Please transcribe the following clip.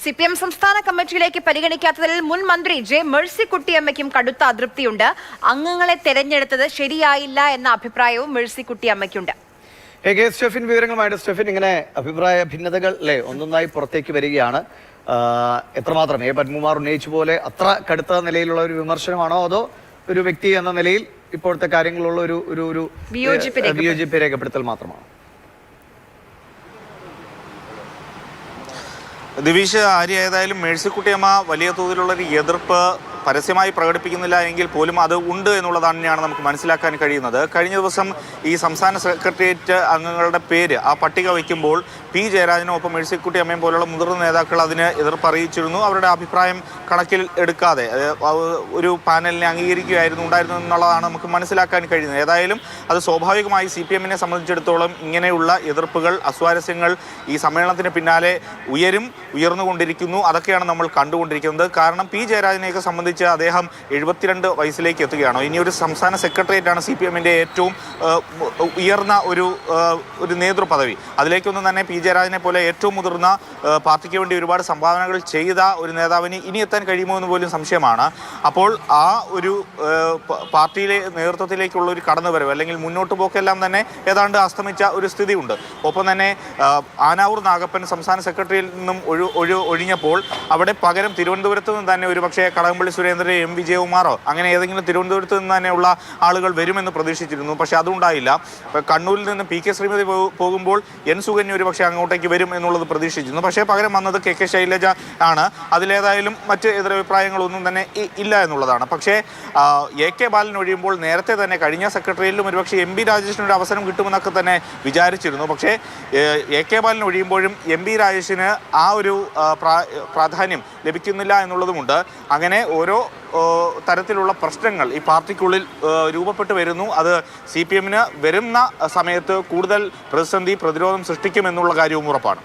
CPM സംസ്ഥാന കമ്മിറ്റിയിലേക്ക് പരിഗണിക്കാത്തതിൽ മുൻ മന്ത്രി ജെ മേഴ്സിക്കുട്ടിയമ്മയ്ക്കും കടുത്ത അതൃപ്തിയുണ്ട്. അംഗങ്ങളെ തെരഞ്ഞെടുത്തത് ശരിയായില്ല എന്ന അഭിപ്രായവും മേഴ്സിക്കുട്ടിയമ്മയ്ക്കുണ്ട്. സ്റ്റെഫിൻ വിവരങ്ങളുമായിട്ട് സ്റ്റെഫിൻ, ഇങ്ങനെ അഭിപ്രായ ഭിന്നതകൾ ഒന്നൊന്നായി പുറത്തേക്ക് വരികയാണ്. എത്രമാത്രം പത്മകുമാർ ഉന്നയിച്ച പോലെ അത്ര കടുത്ത നിലയിലുള്ള ഒരു വിമർശനമാണോ, അതോ ഒരു വ്യക്തി എന്ന നിലയിൽ ഇപ്പോഴത്തെ കാര്യങ്ങളുള്ള ഒരു വിയോജിപ്പ് രേഖപ്പെടുത്തൽ മാത്രമാണോ? ദിവിഷ്, ആര്യായതായാലും മേഴ്സിക്കുട്ടിയമ്മ വലിയ തോതിലുള്ളൊരു എതിർപ്പ് പരസ്യമായി പ്രകടിപ്പിക്കുന്നില്ല എങ്കിൽ പോലും അത് ഉണ്ട് എന്നുള്ളതാണ് തന്നെയാണ് നമുക്ക് മനസ്സിലാക്കാൻ കഴിയുന്നത്. കഴിഞ്ഞ ദിവസം ഈ സംസ്ഥാന സെക്രട്ടേറിയറ്റ് അംഗങ്ങളുടെ പേര് ആ പട്ടിക വയ്ക്കുമ്പോൾ പി ജയരാജനും ഒപ്പം മേഴ്സിക്കുട്ടിയമ്മയും പോലുള്ള മുതിർന്ന നേതാക്കൾ അതിന് എതിർപ്പ് അറിയിച്ചിരുന്നു. അവരുടെ അഭിപ്രായം കണക്കിൽ എടുക്കാതെ ഒരു പാനലിനെ അംഗീകരിക്കുകയായിരുന്നു ഉണ്ടായിരുന്നു എന്നുള്ളതാണ് നമുക്ക് മനസ്സിലാക്കാൻ കഴിയുന്നത്. ഏതായാലും അത് സ്വാഭാവികമായി CPM-നെ സംബന്ധിച്ചിടത്തോളം ഇങ്ങനെയുള്ള എതിർപ്പുകൾ, അസ്വാരസ്യങ്ങൾ ഈ സമ്മേളനത്തിന് പിന്നാലെ ഉയർന്നുകൊണ്ടിരിക്കുന്നു. അതൊക്കെയാണ് നമ്മൾ കണ്ടുകൊണ്ടിരിക്കുന്നത്. കാരണം പി ജയരാജനെയൊക്കെ സംബന്ധിച്ച് അദ്ദേഹം 72 വയസ്സിലേക്ക് എത്തുകയാണോ. ഇനി ഒരു സംസ്ഥാന സെക്രട്ടേറിയറ്റാണ് CPM-ന്റെ ഏറ്റവും ഉയർന്ന ഒരു നേതൃപദവി. അതിലേക്കൊന്നും തന്നെ പി ജയരാജനെ പോലെ ഏറ്റവും മുതിർന്ന പാർട്ടിക്ക് വേണ്ടി ഒരുപാട് സംഭാവനകൾ ചെയ്ത ഒരു നേതാവിന് ഇനി എത്താൻ കഴിയുമോ എന്ന് പോലും സംശയമാണ്. അപ്പോൾ ആ ഒരു പാർട്ടിയിലെ നേതൃത്വത്തിലേക്കുള്ള ഒരു കടന്നുവരവ് അല്ലെങ്കിൽ മുന്നോട്ട് പോക്കെല്ലാം തന്നെ ഏതാണ്ട് അസ്തമിച്ച ഒരു സ്ഥിതിയുണ്ട്. ഒപ്പം തന്നെ ആനാവൂർ നാഗപ്പൻ സംസ്ഥാന സെക്രട്ടറിയിൽ നിന്നും ഒഴിഞ്ഞപ്പോൾ അവിടെ പകരം തിരുവനന്തപുരത്ത് നിന്ന് തന്നെ ഒരുപക്ഷെ കടകംപള്ളി സുരേന്ദ്രൻ, M വിജയകുമാറോ അങ്ങനെ ഏതെങ്കിലും തിരുവനന്തപുരത്ത് നിന്ന് തന്നെയുള്ള ആളുകൾ വരുമെന്ന് പ്രതീക്ഷിച്ചിരുന്നു. പക്ഷെ അതുണ്ടായില്ല. കണ്ണൂരിൽ നിന്ന് PK ശ്രീമതി പോകുമ്പോൾ N സുകന്യ ഒരുപക്ഷെ അങ്ങോട്ടേക്ക് വരും എന്നുള്ളത് പ്രതീക്ഷിച്ചിരുന്നു. പക്ഷേ പകരം വന്നത് KK ശൈലജ ആണ്. അതിലേതായാലും മറ്റ് എതിരഭിപ്രായങ്ങളൊന്നും തന്നെ ഇല്ല എന്നുള്ളതാണ്. പക്ഷേ AK ബാലൻ ഒഴിയുമ്പോൾ നേരത്തെ തന്നെ കഴിഞ്ഞ സെക്രട്ടറിയിലും ഒരുപക്ഷെ MB രാജേഷിനൊരു അവസരം കിട്ടുമെന്നൊക്കെ തന്നെ വിചാരിച്ചിരുന്നു. പക്ഷേ AK ബാലൻ ഒഴിയുമ്പോഴും MB രാജേഷിന് ആ ഒരു പ്രാധാന്യം ലഭിക്കുന്നില്ല എന്നുള്ളതുമുണ്ട്. അങ്ങനെ ഓരോ തരത്തിലുള്ള പ്രശ്നങ്ങൾ ഈ പാർട്ടിക്കുള്ളിൽ രൂപപ്പെട്ടു വരുന്നു. അത് CPM-ന് വരുന്ന സമയത്ത് കൂടുതൽ പ്രതിരോധം സൃഷ്ടിക്കുമെന്നുള്ള കാര്യവും ഉറപ്പാണ്.